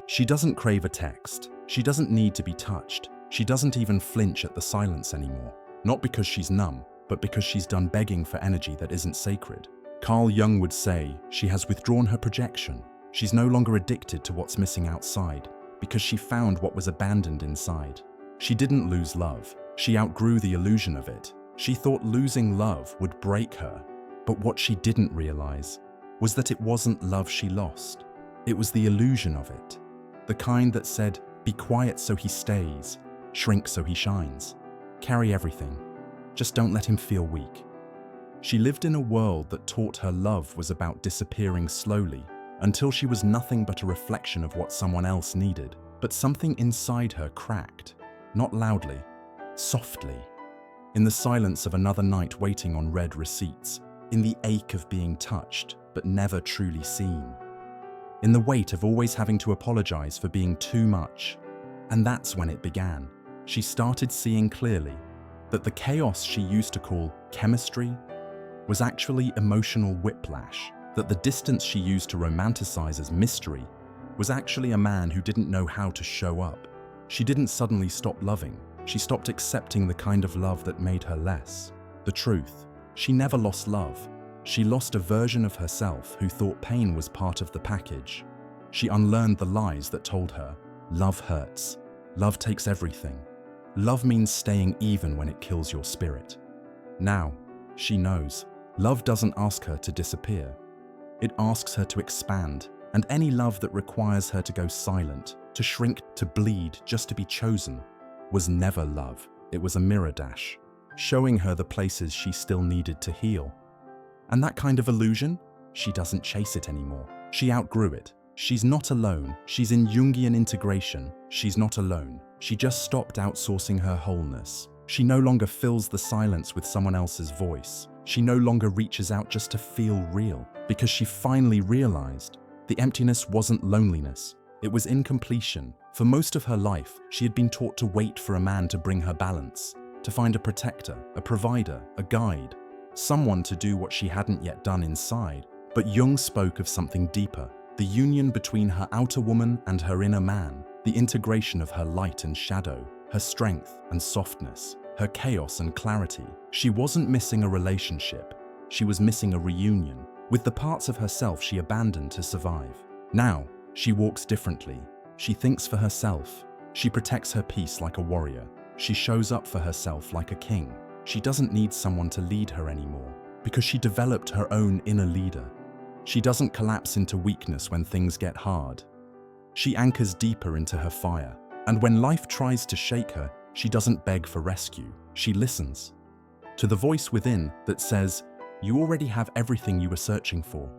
She doesn't crave a text. She doesn't need to be touched. She doesn't even flinch at the silence anymore. Not because she's numb, but because she's done begging for energy that isn't sacred. Carl Jung would say she has withdrawn her projection. She's no longer addicted to what's missing outside, because she found what was abandoned inside. She didn't lose love. She outgrew the illusion of it. She thought losing love would break her. But what she didn't realize was that it wasn't love she lost. It was the illusion of it. The kind that said, be quiet so he stays, shrink so he shines, carry everything, just don't let him feel weak. She lived in a world that taught her love was about disappearing slowly until she was nothing but a reflection of what someone else needed. But something inside her cracked, not loudly, softly, in the silence of another night waiting on read receipts, in the ache of being touched but never truly seen, in the weight of always having to apologize for being too much. And that's when it began. She started seeing clearly that the chaos she used to call chemistry was actually emotional whiplash, that the distance she used to romanticize as mystery was actually a man who didn't know how to show up. She didn't suddenly stop loving. She stopped accepting the kind of love that made her less. The truth, she never lost love. She lost a version of herself who thought pain was part of the package. She unlearned the lies that told her, love hurts, love takes everything. Love means staying even when it kills your spirit. Now, she knows, love doesn't ask her to disappear. It asks her to expand, and any love that requires her to go silent, to shrink, to bleed, just to be chosen, was never love. It was a mirror dash, showing her the places she still needed to heal. And that kind of illusion, she doesn't chase it anymore. She outgrew it. She's not alone. She's in Jungian integration. She's not alone. She just stopped outsourcing her wholeness. She no longer fills the silence with someone else's voice. She no longer reaches out just to feel real, because she finally realized the emptiness wasn't loneliness. It was incompletion. For most of her life, she had been taught to wait for a man to bring her balance, to find a protector, a provider, a guide, someone to do what she hadn't yet done inside. But Jung spoke of something deeper, the union between her outer woman and her inner man, the integration of her light and shadow, her strength and softness, her chaos and clarity. She wasn't missing a relationship. She was missing a reunion with the parts of herself she abandoned to survive. Now, she walks differently. She thinks for herself. She protects her peace like a warrior. She shows up for herself like a king. She doesn't need someone to lead her anymore, because she developed her own inner leader. She doesn't collapse into weakness when things get hard. She anchors deeper into her fire, and when life tries to shake her, she doesn't beg for rescue. She listens to the voice within that says, you already have everything you were searching for.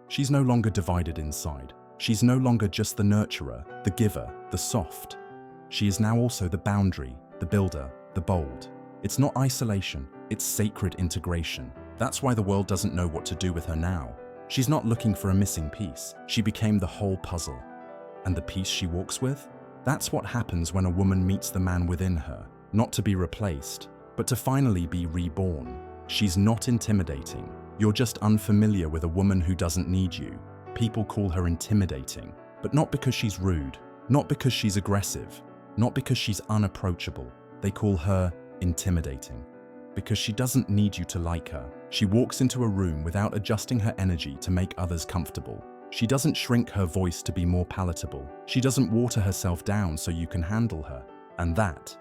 She's no longer divided inside. She's no longer just the nurturer, the giver, the soft. She is now also the boundary, the builder, the bold. It's not isolation, it's sacred integration. That's why the world doesn't know what to do with her now. She's not looking for a missing piece. She became the whole puzzle. And the piece she walks with? That's what happens when a woman meets the man within her, not to be replaced, but to finally be reborn. She's not intimidating. You're just unfamiliar with a woman who doesn't need you. People call her intimidating, but not because she's rude, not because she's aggressive, not because she's unapproachable. They call her intimidating because she doesn't need you to like her. She walks into a room without adjusting her energy to make others comfortable. She doesn't shrink her voice to be more palatable. She doesn't water herself down so you can handle her. And that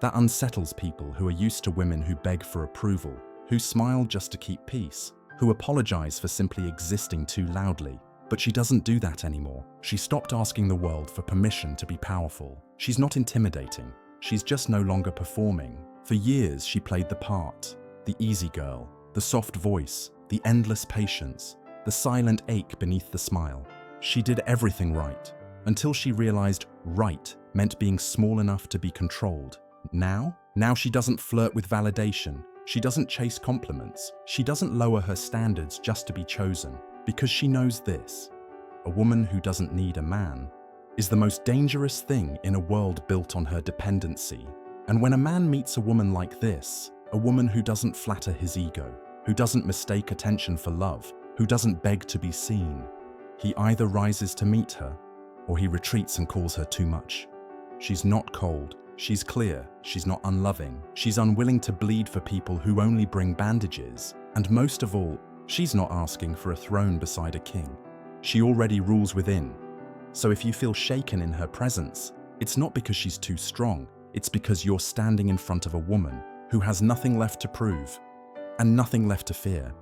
unsettles people who are used to women who beg for approval, who smile just to keep peace, who apologize for simply existing too loudly. But she doesn't do that anymore. She stopped asking the world for permission to be powerful. She's not intimidating. She's just no longer performing. For years, she played the part, the easy girl, the soft voice, the endless patience, the silent ache beneath the smile. She did everything right, until she realized right meant being small enough to be controlled. Now she doesn't flirt with validation. She doesn't chase compliments. She doesn't lower her standards just to be chosen, because she knows this: a woman who doesn't need a man is the most dangerous thing in a world built on her dependency. And when a man meets a woman like this, a woman who doesn't flatter his ego, who doesn't mistake attention for love, who doesn't beg to be seen, he either rises to meet her or he retreats and calls her too much. She's not cold. She's clear. She's not unloving. She's unwilling to bleed for people who only bring bandages. And most of all, she's not asking for a throne beside a king. She already rules within. So if you feel shaken in her presence, it's not because she's too strong. It's because you're standing in front of a woman who has nothing left to prove and nothing left to fear.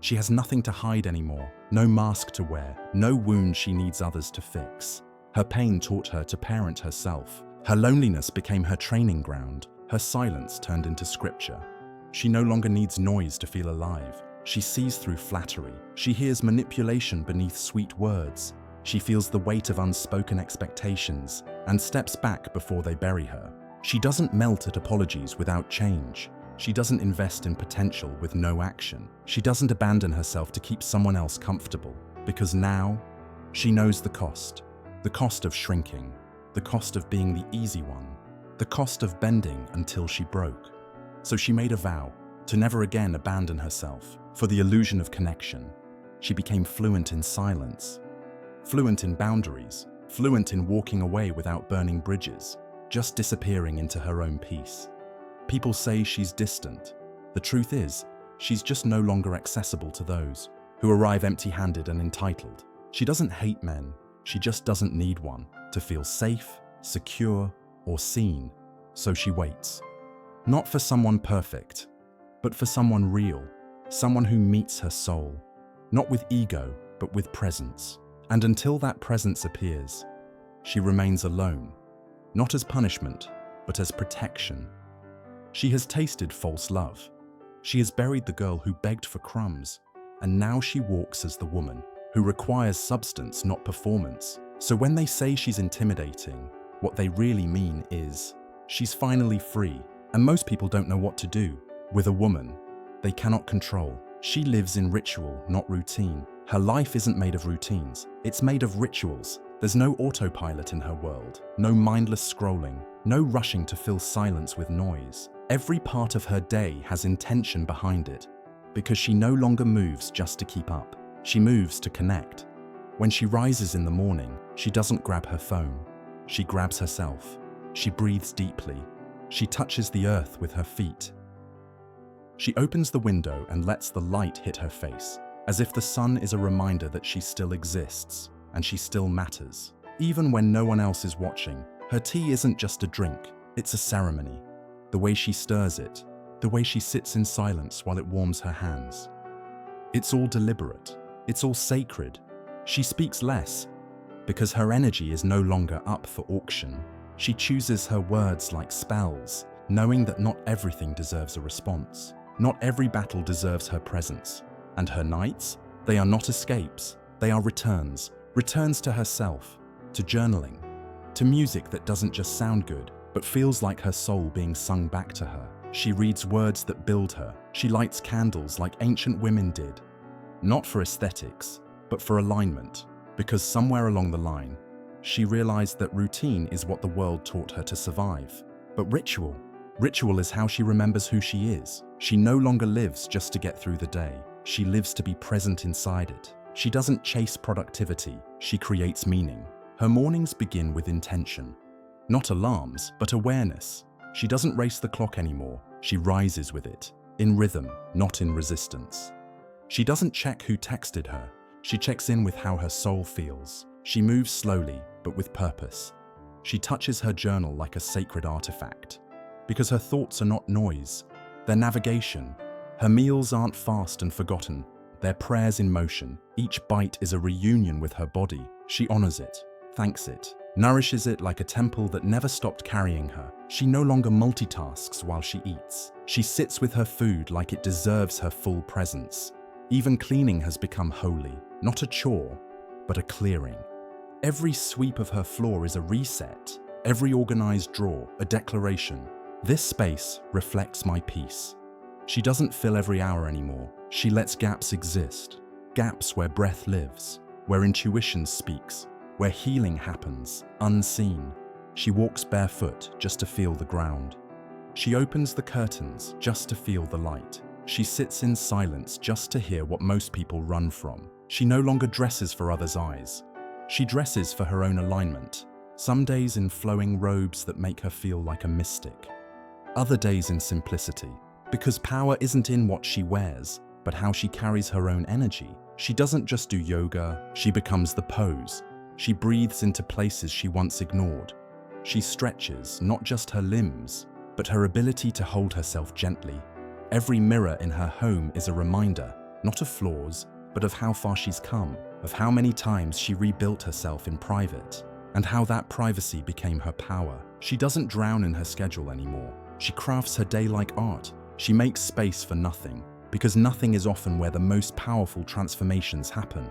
She has nothing to hide anymore, no mask to wear, no wound she needs others to fix. Her pain taught her to parent herself. Her loneliness became her training ground. Her silence turned into scripture. She no longer needs noise to feel alive. She sees through flattery. She hears manipulation beneath sweet words. She feels the weight of unspoken expectations and steps back before they bury her. She doesn't melt at apologies without change. She doesn't invest in potential with no action. She doesn't abandon herself to keep someone else comfortable, because now she knows the cost of shrinking, the cost of being the easy one, the cost of bending until she broke. So she made a vow to never again abandon herself for the illusion of connection. She became fluent in silence, fluent in boundaries, fluent in walking away without burning bridges, just disappearing into her own peace. People say she's distant. The truth is, she's just no longer accessible to those who arrive empty-handed and entitled. She doesn't hate men, she just doesn't need one to feel safe, secure, or seen. So she waits. Not for someone perfect, but for someone real, someone who meets her soul, not with ego, but with presence. And until that presence appears, she remains alone, not as punishment, but as protection. She has tasted false love. She has buried the girl who begged for crumbs, and now she walks as the woman who requires substance, not performance. So when they say she's intimidating, what they really mean is she's finally free. And most people don't know what to do with a woman they cannot control. She lives in ritual, not routine. Her life isn't made of routines, it's made of rituals. There's no autopilot in her world, no mindless scrolling, no rushing to fill silence with noise. Every part of her day has intention behind it, because she no longer moves just to keep up. She moves to connect. When she rises in the morning, she doesn't grab her phone. She grabs herself. She breathes deeply. She touches the earth with her feet. She opens the window and lets the light hit her face, as if the sun is a reminder that she still exists and she still matters. Even when no one else is watching, her tea isn't just a drink, it's a ceremony. The way she stirs it, the way she sits in silence while it warms her hands. It's all deliberate, it's all sacred. She speaks less because her energy is no longer up for auction. She chooses her words like spells, knowing that not everything deserves a response. Not every battle deserves her presence. And her nights, they are not escapes, they are returns. Returns to herself, to journaling, to music that doesn't just sound good, but feels like her soul being sung back to her. She reads words that build her. She lights candles like ancient women did. Not for aesthetics, but for alignment. Because somewhere along the line, she realized that routine is what the world taught her to survive. But ritual is how she remembers who she is. She no longer lives just to get through the day. She lives to be present inside it. She doesn't chase productivity, she creates meaning. Her mornings begin with intention. Not alarms, but awareness. She doesn't race the clock anymore, she rises with it. In rhythm, not in resistance. She doesn't check who texted her, she checks in with how her soul feels. She moves slowly, but with purpose. She touches her journal like a sacred artifact. Because her thoughts are not noise, they're navigation. Her meals aren't fast and forgotten. They're prayers in motion. Each bite is a reunion with her body. She honors it, thanks it, nourishes it like a temple that never stopped carrying her. She no longer multitasks while she eats. She sits with her food like it deserves her full presence. Even cleaning has become holy, not a chore, but a clearing. Every sweep of her floor is a reset. Every organized drawer, a declaration. This space reflects my peace. She doesn't fill every hour anymore. She lets gaps exist. Gaps where breath lives, where intuition speaks, where healing happens, unseen. She walks barefoot just to feel the ground. She opens the curtains just to feel the light. She sits in silence just to hear what most people run from. She no longer dresses for others' eyes. She dresses for her own alignment, some days in flowing robes that make her feel like a mystic, other days in simplicity, because power isn't in what she wears, but how she carries her own energy. She doesn't just do yoga, she becomes the pose. She breathes into places she once ignored. She stretches not just her limbs, but her ability to hold herself gently. Every mirror in her home is a reminder, not of flaws, but of how far she's come, of how many times she rebuilt herself in private, and how that privacy became her power. She doesn't drown in her schedule anymore. She crafts her day like art. She makes space for nothing, because nothing is often where the most powerful transformations happen.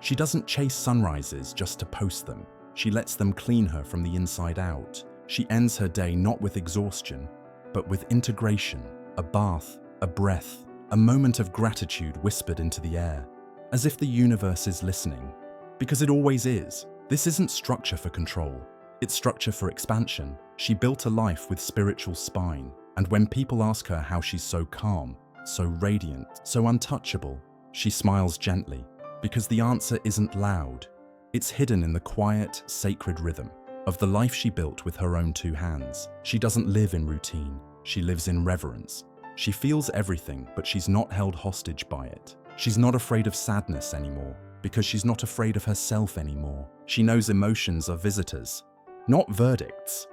She doesn't chase sunrises just to post them. She lets them clean her from the inside out. She ends her day not with exhaustion, but with integration, a bath, a breath, a moment of gratitude whispered into the air, as if the universe is listening. Because it always is. This isn't structure for control. It's structure for expansion. She built a life with spiritual spine, and when people ask her how she's so calm, so radiant, so untouchable, she smiles gently, because the answer isn't loud. It's hidden in the quiet, sacred rhythm of the life she built with her own two hands. She doesn't live in routine. She lives in reverence. She feels everything, but she's not held hostage by it. She's not afraid of sadness anymore, because she's not afraid of herself anymore. She knows emotions are visitors, not verdicts.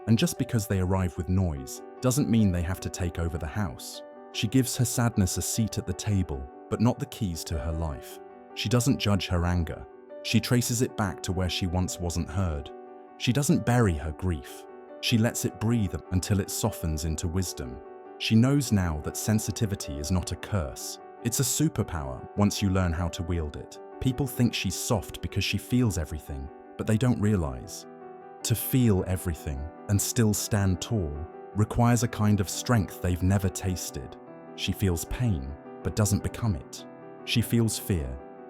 And just because they arrive with noise, doesn't mean they have to take over the house. She gives her sadness a seat at the table, but not the keys to her life. She doesn't judge her anger. She traces it back to where she once wasn't heard. She doesn't bury her grief. She lets it breathe until it softens into wisdom. She knows now that sensitivity is not a curse. It's a superpower once you learn how to wield it. People think she's soft because she feels everything, but they don't realize. To feel everything and still stand tall requires a kind of strength they've never tasted. She feels pain, but doesn't become it. She feels fear,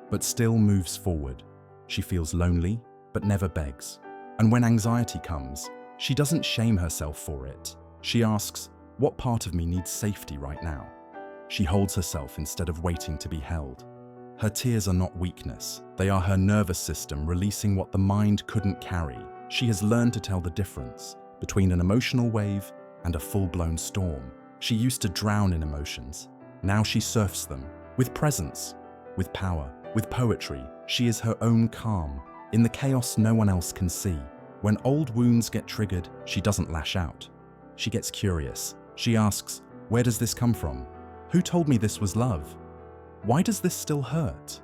but still moves forward. She feels lonely, but never begs. And when anxiety comes, she doesn't shame herself for it. She asks, what part of me needs safety right now? She holds herself instead of waiting to be held. Her tears are not weakness. They are her nervous system releasing what the mind couldn't carry. She has learned to tell the difference between an emotional wave and a full-blown storm. She used to drown in emotions. Now she surfs them with presence, with power, with poetry. She is her own calm. In the chaos no one else can see. When old wounds get triggered, she doesn't lash out. She gets curious. She asks, where does this come from? Who told me this was love? Why does this still hurt?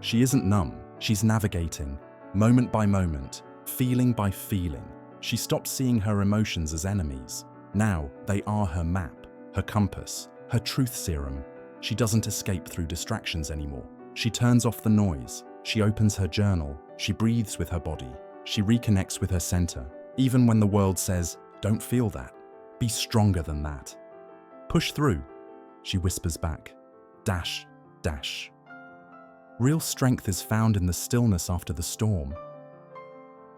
She isn't numb. She's navigating, moment by moment, feeling by feeling. She stops seeing her emotions as enemies. Now they are her map, her compass, her truth serum. She doesn't escape through distractions anymore. She turns off the noise. She opens her journal. She breathes with her body. She reconnects with her center. Even when the world says, don't feel that. Be stronger than that. Push through. She whispers back. Dash, dash. Real strength is found in the stillness after the storm.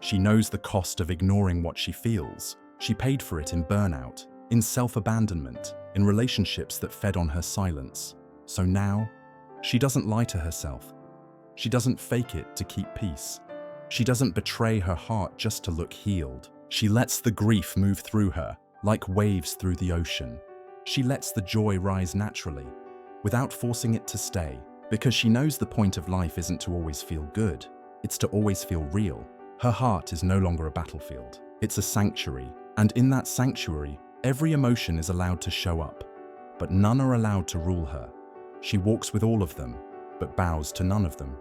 She knows the cost of ignoring what she feels. She paid for it in burnout, in self-abandonment, in relationships that fed on her silence. So now, she doesn't lie to herself. She doesn't fake it to keep peace. She doesn't betray her heart just to look healed. She lets the grief move through her, like waves through the ocean. She lets the joy rise naturally, without forcing it to stay, because she knows the point of life isn't to always feel good, it's to always feel real. Her heart is no longer a battlefield. It's a sanctuary, and in that sanctuary, every emotion is allowed to show up, but none are allowed to rule her. She walks with all of them, but bows to none of them.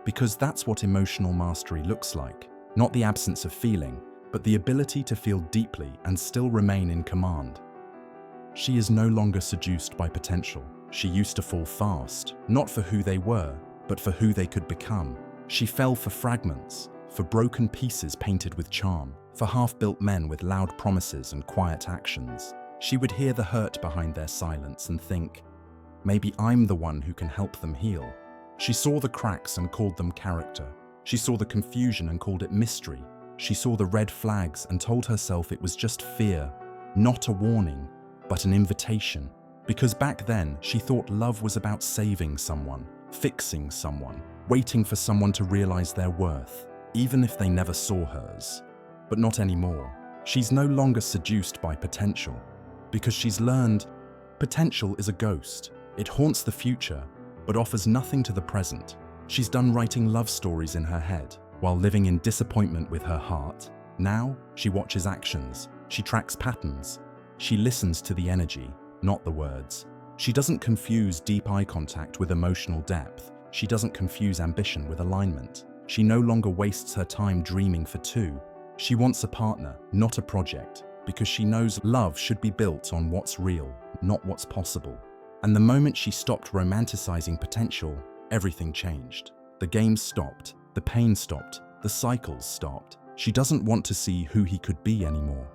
Because that's what emotional mastery looks like. Not the absence of feeling, but the ability to feel deeply and still remain in command. She is no longer seduced by potential. She used to fall fast, not for who they were, but for who they could become. She fell for fragments, for broken pieces painted with charm, for half-built men with loud promises and quiet actions. She would hear the hurt behind their silence and think, maybe I'm the one who can help them heal. She saw the cracks and called them character. She saw the confusion and called it mystery. She saw the red flags and told herself it was just fear, not a warning, but an invitation. Because back then, she thought love was about saving someone, fixing someone, waiting for someone to realize their worth. even if they never saw hers. But not anymore. She's no longer seduced by potential, because she's learned potential is a ghost. It haunts the future, but offers nothing to the present. She's done writing love stories in her head, while living in disappointment with her heart. Now, she watches actions. She tracks patterns. She listens to the energy, not the words. She doesn't confuse deep eye contact with emotional depth. She doesn't confuse ambition with alignment. She no longer wastes her time dreaming for two. She wants a partner, not a project, because she knows love should be built on what's real, not what's possible. And the moment she stopped romanticizing potential, everything changed. The games stopped, the pain stopped, the cycles stopped. She doesn't want to see who he could be anymore.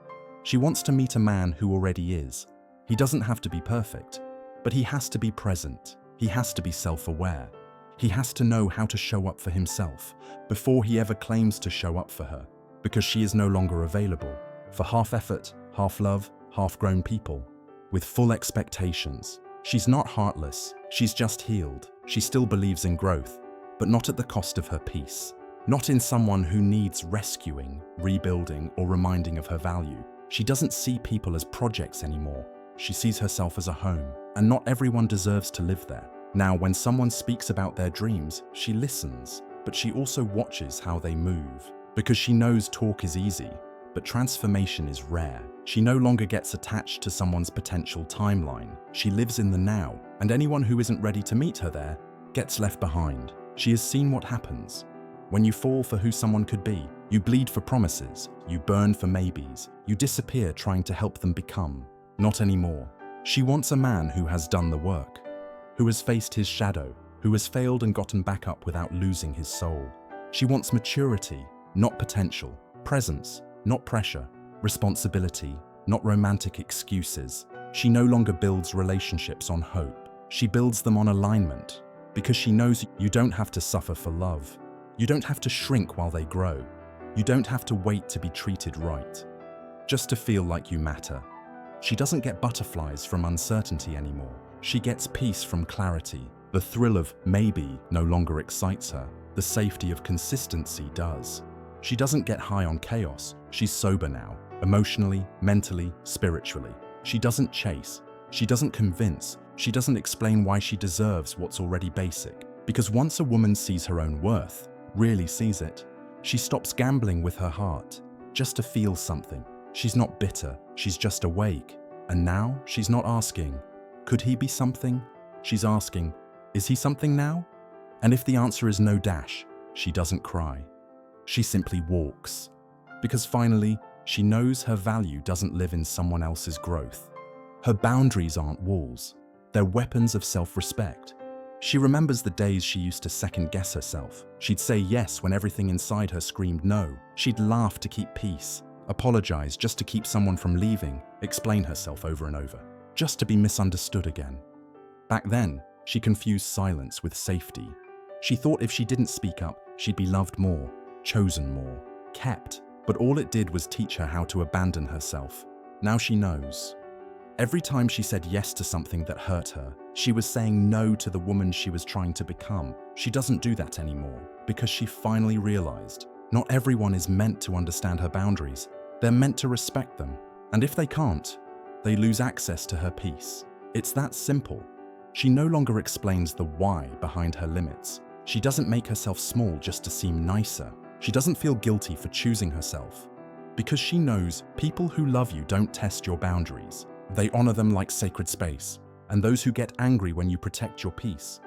She wants to meet a man who already is. He doesn't have to be perfect, but he has to be present. He has to be self-aware. He has to know how to show up for himself before he ever claims to show up for her, because she is no longer available for half effort, half love, half-grown people with full expectations. She's not heartless, she's just healed. She still believes in growth, but not at the cost of her peace. Not in someone who needs rescuing, rebuilding, or reminding of her value. She doesn't see people as projects anymore. She sees herself as a home, and not everyone deserves to live there. Now, when someone speaks about their dreams, she listens, but she also watches how they move, because she knows talk is easy, but transformation is rare. She no longer gets attached to someone's potential timeline. She lives in the now, and anyone who isn't ready to meet her there gets left behind. She has seen what happens. When you fall for who someone could be, you bleed for promises, you burn for maybes, you disappear trying to help them become. Not anymore. She wants a man who has done the work, who has faced his shadow, who has failed and gotten back up without losing his soul. She wants maturity, not potential, presence, not pressure, responsibility, not romantic excuses. She no longer builds relationships on hope. She builds them on alignment, because she knows you don't have to suffer for love. You don't have to shrink while they grow. You don't have to wait to be treated right, just to feel like you matter. She doesn't get butterflies from uncertainty anymore. She gets peace from clarity. The thrill of maybe no longer excites her. The safety of consistency does. She doesn't get high on chaos. She's sober now, emotionally, mentally, spiritually. She doesn't chase. She doesn't convince. She doesn't explain why she deserves what's already basic. Because once a woman sees her own worth, really sees it, she stops gambling with her heart, just to feel something. She's not bitter, she's just awake. And now she's not asking, could he be something? She's asking, is he something now? And if the answer is no dash, she doesn't cry. She simply walks. Because finally, she knows her value doesn't live in someone else's growth. Her boundaries aren't walls, they're weapons of self-respect. She remembers the days she used to second-guess herself. She'd say yes when everything inside her screamed no. She'd laugh to keep peace, apologize just to keep someone from leaving, explain herself over and over, just to be misunderstood again. Back then, she confused silence with safety. She thought if she didn't speak up, she'd be loved more, chosen more, kept. But all it did was teach her how to abandon herself. Now she knows. Every time she said yes to something that hurt her, she was saying no to the woman she was trying to become. She doesn't do that anymore because she finally realized not everyone is meant to understand her boundaries. They're meant to respect them. And if they can't, they lose access to her peace. It's that simple. She no longer explains the why behind her limits. She doesn't make herself small just to seem nicer. She doesn't feel guilty for choosing herself. Because she knows people who love you don't test your boundaries. They honor them like sacred space. And those who get angry when you protect your peace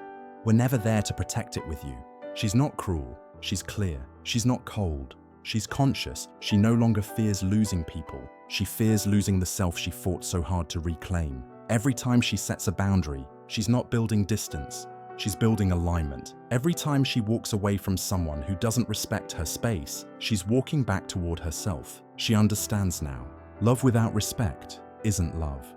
were never there to protect it with you. She's not cruel. She's clear. She's not cold. She's conscious. She no longer fears losing people. She fears losing the self she fought so hard to reclaim. Every time she sets a boundary, she's not building distance. She's building alignment. Every time she walks away from someone who doesn't respect her space, she's walking back toward herself. She understands now. Love without respect isn't love.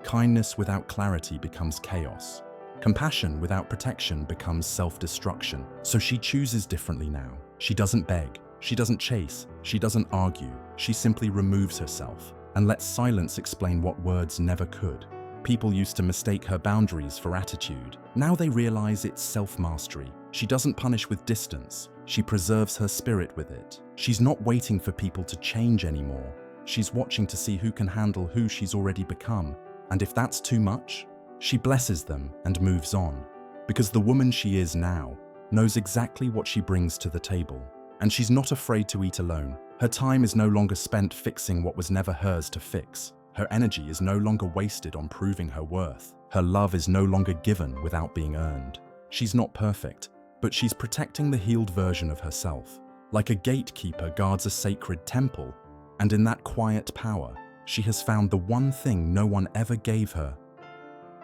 Kindness without clarity becomes chaos. Compassion without protection becomes self-destruction. So she chooses differently now. She doesn't beg. She doesn't chase. She doesn't argue. She simply removes herself and lets silence explain what words never could. People used to mistake her boundaries for attitude. Now they realize it's self-mastery. She doesn't punish with distance. She preserves her spirit with it. She's not waiting for people to change anymore. She's watching to see who can handle who she's already become. And if that's too much, she blesses them and moves on. Because the woman she is now knows exactly what she brings to the table. And she's not afraid to eat alone. Her time is no longer spent fixing what was never hers to fix. Her energy is no longer wasted on proving her worth. Her love is no longer given without being earned. She's not perfect, but she's protecting the healed version of herself. Like a gatekeeper guards a sacred temple, and in that quiet power, she has found the one thing no one ever gave her: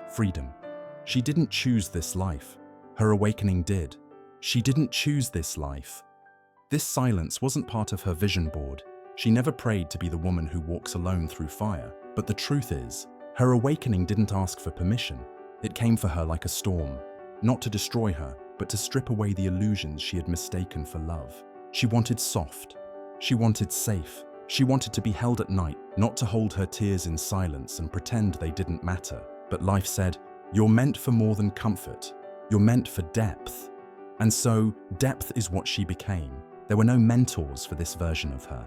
freedom. She didn't choose this life. Her awakening did. She didn't choose this life. This silence wasn't part of her vision board. She never prayed to be the woman who walks alone through fire. But the truth is, her awakening didn't ask for permission. It came for her like a storm, not to destroy her, but to strip away the illusions she had mistaken for love. She wanted soft. She wanted safe. She wanted to be held at night, not to hold her tears in silence and pretend they didn't matter. But life said, "You're meant for more than comfort. You're meant for depth." And so, depth is what she became. There were no mentors for this version of her.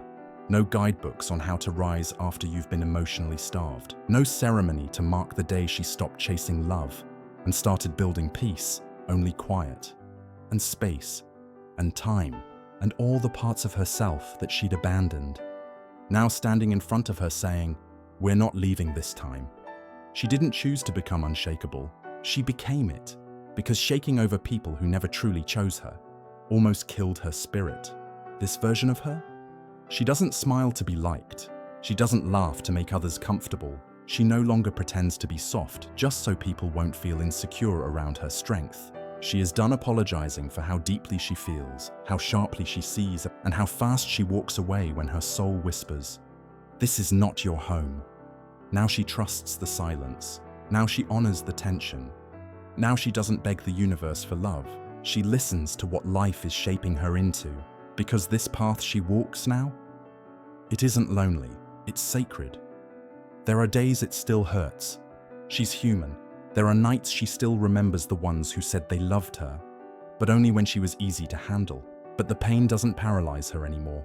No guidebooks on how to rise after you've been emotionally starved. No ceremony to mark the day she stopped chasing love and started building peace, only quiet, and space, and time, and all the parts of herself that she'd abandoned. Now standing in front of her saying, "We're not leaving this time." She didn't choose to become unshakable. She became it, because shaking over people who never truly chose her almost killed her spirit. This version of her? She doesn't smile to be liked. She doesn't laugh to make others comfortable. She no longer pretends to be soft just so people won't feel insecure around her strength. She is done apologizing for how deeply she feels, how sharply she sees, and how fast she walks away when her soul whispers, "This is not your home." Now she trusts the silence. Now she honors the tension. Now she doesn't beg the universe for love. She listens to what life is shaping her into. Because this path she walks now, it isn't lonely, it's sacred. There are days it still hurts. She's human. There are nights she still remembers the ones who said they loved her, but only when she was easy to handle. But the pain doesn't paralyze her anymore.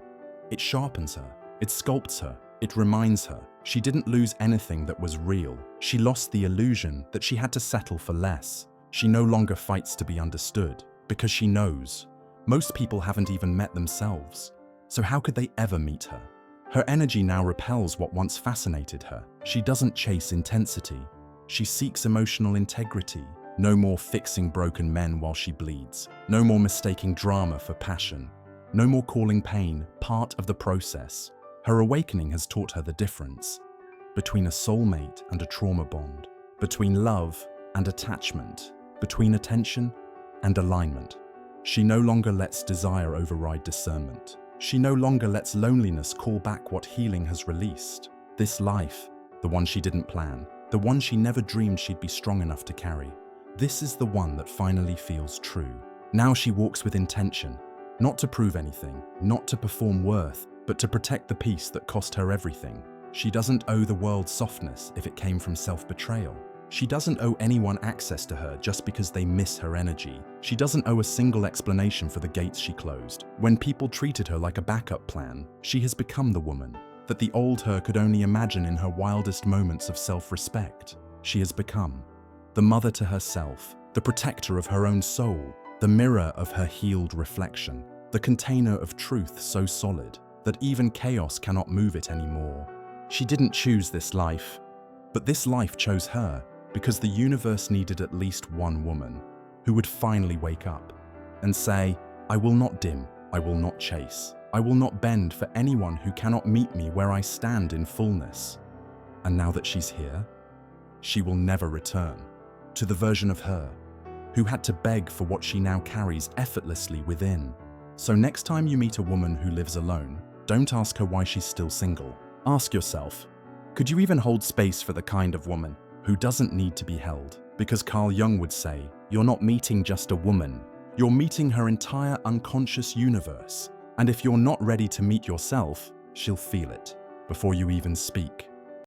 It sharpens her, it sculpts her, it reminds her she didn't lose anything that was real. She lost the illusion that she had to settle for less. She no longer fights to be understood, because she knows most people haven't even met themselves. So how could they ever meet her? Her energy now repels what once fascinated her. She doesn't chase intensity. She seeks emotional integrity. No more fixing broken men while she bleeds. No more mistaking drama for passion. No more calling pain part of the process. Her awakening has taught her the difference between a soulmate and a trauma bond, between love and attachment, between attention and alignment. She no longer lets desire override discernment. She no longer lets loneliness call back what healing has released. This life, the one she didn't plan, the one she never dreamed she'd be strong enough to carry, this is the one that finally feels true. Now she walks with intention, not to prove anything, not to perform worth, but to protect the peace that cost her everything. She doesn't owe the world softness if it came from self-betrayal. She doesn't owe anyone access to her just because they miss her energy. She doesn't owe a single explanation for the gates she closed. When people treated her like a backup plan, she has become the woman that the old her could only imagine in her wildest moments of self-respect. She has become the mother to herself, the protector of her own soul, the mirror of her healed reflection, the container of truth so solid that even chaos cannot move it anymore. She didn't choose this life, but this life chose her. Because the universe needed at least one woman who would finally wake up and say, "I will not dim, I will not chase, I will not bend for anyone who cannot meet me where I stand in fullness." And now that she's here, she will never return to the version of her who had to beg for what she now carries effortlessly within. So next time you meet a woman who lives alone, don't ask her why she's still single. Ask yourself, could you even hold space for the kind of woman who doesn't need to be held? Because Carl Jung would say, you're not meeting just a woman, you're meeting her entire unconscious universe. And if you're not ready to meet yourself, she'll feel it before you even speak.